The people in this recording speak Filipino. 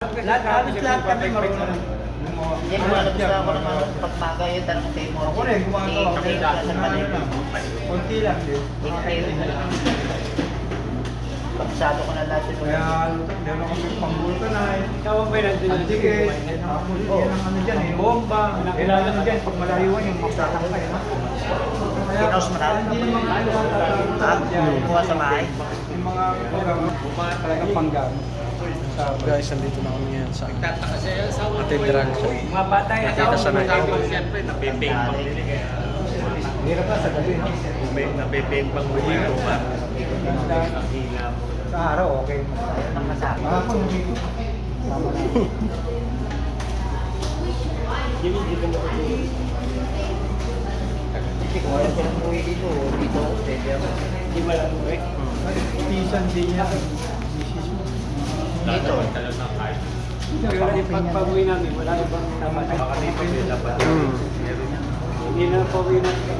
Halos lahat kami marunong. Hindi mo alam sa ako naman pagmaga yun, tanong kayo mo. Ako rin, gumagawa. Konti lang din. Pagsado ko na lahat yung Kaya meron kami pangbulkan na Ikaw ang may nandun na antikit. Tapos yan ang ano dyan, yung bomba. Kailangan na dyan, pag malayuan yung magtatangkay. Pinaus mo na? Hindi naman Kuha sa bahay? yung mga talagang panggamit. Guys, nandito na kami ngayon sa Cathedral. Mga bata yung Nakita sa night. Siyempre, napipingpang din eh. Hirap na sa gabi, no? Napipingpang mo dito ba? Ang hila mo. Sa araw, okay. Ang masama. Mahapon, dito. Tama na. Kasi kung wala silang buhay dito, dito ako pwede ako. Hindi mo lang mo eh. Pisan din niya. Dito. Talagang ng kahit. Pero yung pagpabuhi namin, wala ibang tama. Baka dito din dapat. Hmm. Hindi na pauwi natin.